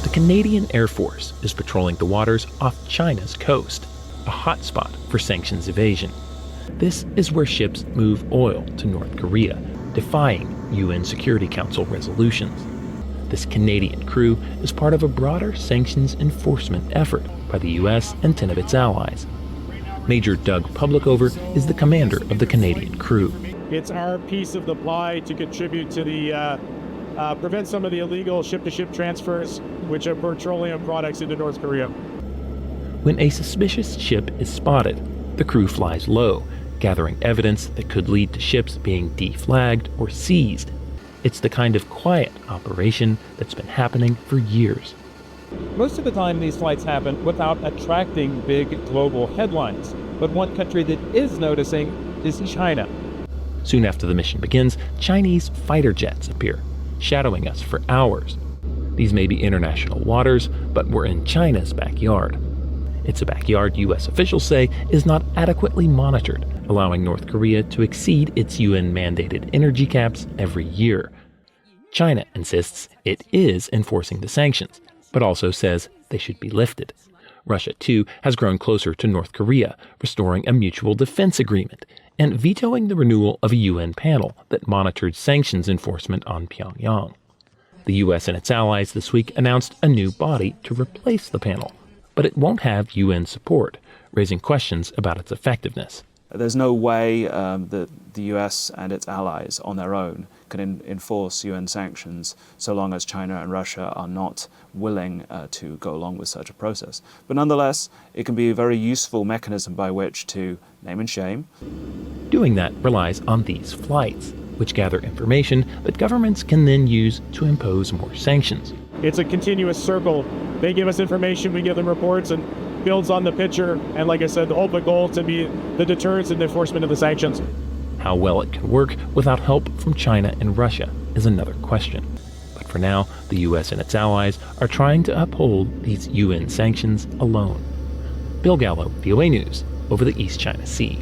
The Canadian Air Force is patrolling the waters off China's coast, a hotspot for sanctions evasion. This is where ships move oil to North Korea, defying UN Security Council resolutions. This Canadian crew is part of a broader sanctions enforcement effort by the US and 10 of its allies. Major Doug Publicover is the commander of the Canadian crew. It's our piece of the pie to contribute to the prevent some of the illegal ship-to-ship transfers, which are petroleum products into North Korea. When a suspicious ship is spotted, the crew flies low, gathering evidence that could lead to ships being deflagged or seized. It's the kind of quiet operation that's been happening for years. Most of the time these flights happen without attracting big global headlines, but one country that is noticing is China. Soon after the mission begins, Chinese fighter jets appear, shadowing us for hours. These may be international waters, but we're in China's backyard. It's a backyard U.S. officials say is not adequately monitored, allowing North Korea to exceed its UN-mandated energy caps every year. China insists it is enforcing the sanctions, but also says they should be lifted. Russia, too, has grown closer to North Korea, restoring a mutual defense agreement and vetoing the renewal of a UN panel that monitored sanctions enforcement on Pyongyang. The U.S. and its allies this week announced a new body to replace the panel, but it won't have UN support, raising questions about its effectiveness. There's no way that the US and its allies on their own can enforce UN sanctions so long as China and Russia are not willing to go along with such a process. But nonetheless, it can be a very useful mechanism by which to name and shame. Doing that relies on these flights, which gather information that governments can then use to impose more sanctions. It's a continuous circle. They give us information, we give them reports, and builds on the picture. And like I said, the ultimate goal to be the deterrence and the enforcement of the sanctions. How well it can work without help from China and Russia is another question. But for now, the U.S. and its allies are trying to uphold these UN sanctions alone. Bill Gallo, VOA News, over the East China Sea.